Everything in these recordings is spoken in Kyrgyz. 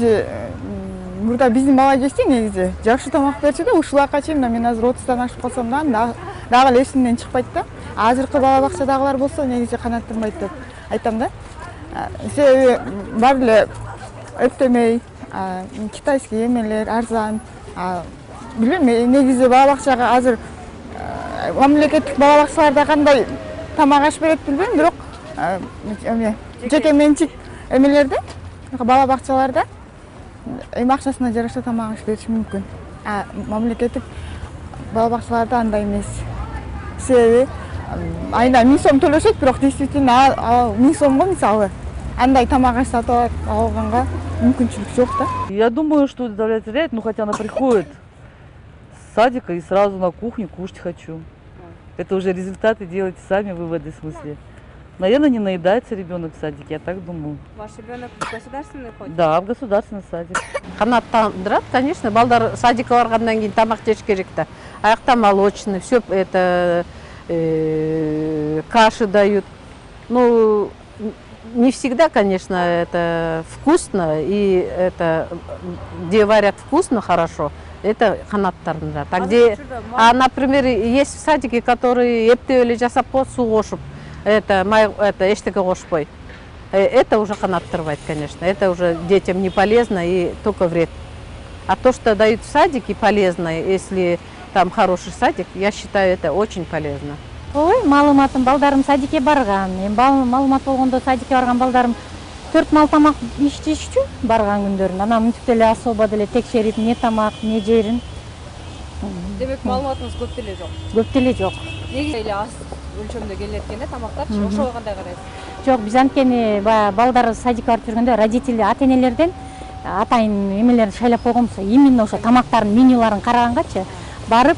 негизи мурда биздин бала кезде негизи жакшы тамак берчү да ушуларга чейин мен азыр 30-тан ашып калсам дагы эле эсимден чыкпайт да. Азыркы бала бакчадагылар болсо негизи канааттанбайт деп айтам да. Себеби баары эле өптөмөй, китайский эмелер арзан. Билбейм, негизи бала бакчага азыр мамлекеттик бала бакчаларда кандай тамак аш берет билбейм, бирок жеке менчик эмелерде, бала бакчаларда эми акчасына жараша тамак аш бериши мүмкүн. Мамлекеттик бала бакчаларда андай эмес. Себеби айына 1000 сом төлөшөт, бирок действительно 1000 сомго мисалы андай тамак аш сатып алганга мүмкүнчүлүк жок да. Я думаю, что удовлетворяет, ну хотя она приходит с садика и сразу на кухню кушать хочу. Это уже результаты, делайте сами выводы в смысле. Наверное, не наедается ребенок в садике, я так думаю. Ваш ребенок в государственный ходит? Да, в государственный садик. Канааттандырат, конечно, балдар садикка баргандан кийин тамак жеш керек да. Аякта молочный, все это каши дают. Ну, не всегда, конечно, это вкусно, и это, где варят вкусно, хорошо, это канааттандырат. Например, есть садики, которые эптеп эле жасап коет, суу кошуп, это эчтеке кошпой. Это уже канааттырбайт, конечно. Это уже детям не полезно и только вред. А то, что дают в садике, полезно, если там хороший садик, я считаю, это очень полезно. Ой, маалыматым, балдарым садикке барган. Эми маалымат болгондо садикке барган балдарым 4 мал тамак ичишчү барган күндөрүн. Анан мынтип деле особо деле текшерип, не тамак, не жерин. Демек маалыматыңыз көп деле жок. Көп деле жок. Неге эле аз өлчөмдө келет экен да тамактарчы, ошого кандай карайсыз? Жок, биз анткени балдар садикке барып жүргөндө родители, ата-энелерден атайын эмелерин шайлап койгонбуз. Именно ошо тамактардын менюларын карагангачы барып,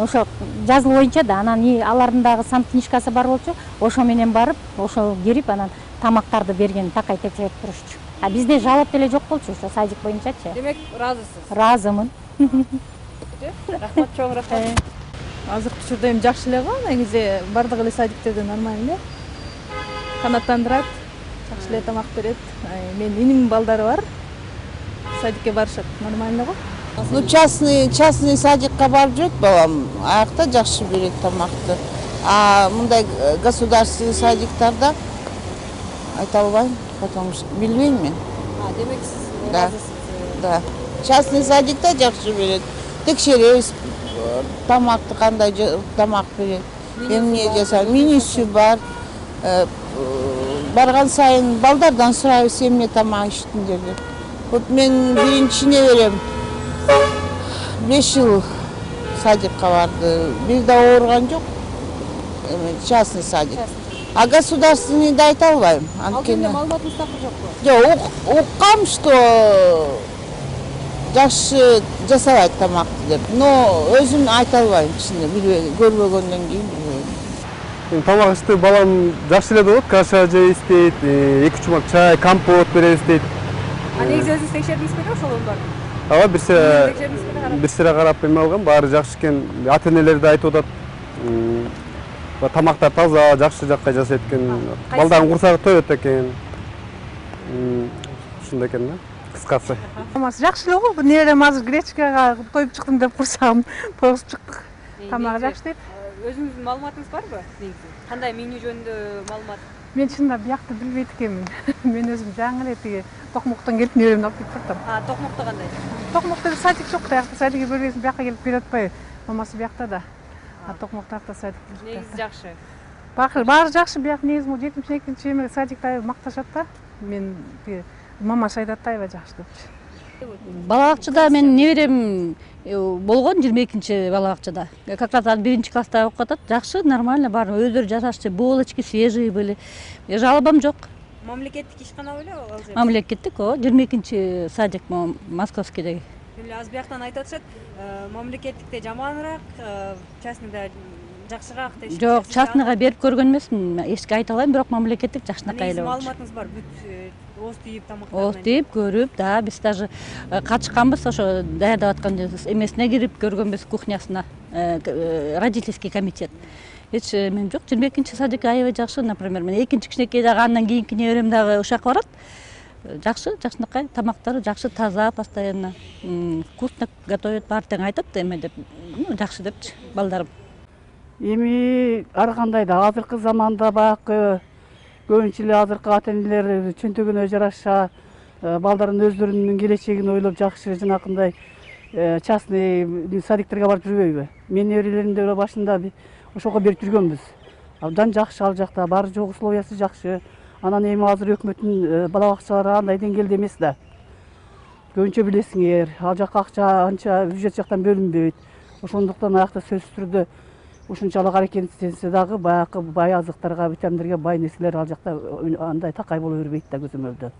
ошо жазылуу боюнча да, анан алардын дагы сан книжкасы бар болчу, ошо менен барып, ошо кирип, анан тамактарды берген такай текшерип турушчу. А бизде жалоп деле жок болчу ошо садик боюнчачы. Демек ыраазысыз? Ыраазымын. Рахмат, чоң рахмат. Азыркы учурда эми жакшы эле го, негизи бардык эле садиктерде нормально эле. Канааттандырат, жакшы эле тамак берет. Менин иниmin балдары бар. Садикке барышат, нормально го. Ну, частный садикка барып жүрөт балам, аякта жакшы берет тамакты. А мындай государственный садиктарда айта албайм, потому что билбейм мен. Демек сиз Да. ыраазысыз? Да. Частный садикта жакшы берет. Текшеребиз тамакты кандай тамак берет. Эмне жасайм, менюсү бар. Барган сайын балдардан сурайбыз эмне тамак иштиңдер деп. Вот мен биринчи неберем 5 жыл садикка барды. Бир да ооруган жок. Частный садик. А государственныйды айта албайм. Ал жерде маалыматыңыз такыр жокпу? Жок, уккам, что жакшы жасабайт тамакты деп. Но өзүм айта албайм, чын көрбөгөндөн кийин билбейм. Тамак ишти балам жакшы эле болот, каша жейбиз дейт, 2 чумак чай, компот беребиз дейт. Негизи өзүңүз текшердиңиз беле ошолордун баарын? Ооба, бир сыра карап эме алгам, баары жакшы экен. Ата-энелер да айтып атат. Тамактар таза, жакшы жакка жасайт экен. Балдардын курсагы тоет экен. Ушундай экен да. Кыскасы. Жакшы эле го, неберем азыр гречкага коюп чыктым деп курсагым тогузуп чыктык. Тамагы жакшы дейт. Өзүңүздүн маалыматыңыз барбы негизи? Кандай меню жөнүндө маалымат? Мен чындап биякты билбейт экенмин. Мен өзүм жаңы эле тиги Токмоктон келип неберемди алып кетип бартам. Токмокто кандай? Токмокто садик жок, биякта садикке бөлбөйсүң, бияка келип берип атпайбы? Мамасы биякта да. Токмокто садик. Негизи жакшы. Баары жакшы, бияк негизи 72-нчи эме садикте макташат да. Мен мамасы айтат да, аябай жакшы депчи. Бала бакчада мен неберем болгон 22-нчи бала бакчада. Как раз 1-нчи класста окуп атат. Жакшы, нормально, баары өздөрү жасашчы, булочки свежие были. Жалобам жок. Мамлекеттик ишкана беле ал жер? Мамлекеттик, 22-нчи садик Московскийдеги. Аз бияктан айтып атышат, мамлекеттикте жаманыраак, частныйда жакшыраак дейт. Жок, частныйга берип көргөн эмесмин. Эчке айта албайм, бирок мамлекеттик жакшынакай эле болчу. Маалыматыңыз бар, бүт ооз тийип тамактанып. Ооз тийип көрүп, да, биз даже катышканбыз, ошо даярдап аткан эмесине кирип көргөнбүз, кухнясына, родительский комитет. Эч мен жок, 22-нчи садик аябай жакшы, например, мен 2-нчи кичинекей дагы андан кийинки неберем дагы ушакка барат. жакшы жакшынакай тамактары жакшы, таза, постоянно вкусно готовят, баары тең айтат эме деп, жакшы депчи балдарым. Эми ар кандай да азыркы заманда баягы көбүнчө эле азыркы ата энелер чөнтөгүнө жараша балдарын өздөрүнүн келечегин ойлоп жакшы жанакындай частный садиктерге барып жүрбөйбү? Менин неберелерим деле башында ошого берип жүргөнбүз. Абдан жакшы ал жакта, баары жок условиясы жакшы. Анан эми азыр өкмөттүн бала бакчалары андай деңгээлде эмес да. Көбүнчө билесиңер, ал жакка акча анча бюджет жактан бөлүнбөйт. Ошондуктан аякта сөзсүз түрдө ушунчалык аракеттенсе дагы баягы бай азыктарга, витаминдерге бай нерселер ал жакта андай такай боло бербейт да көзөмөлдө.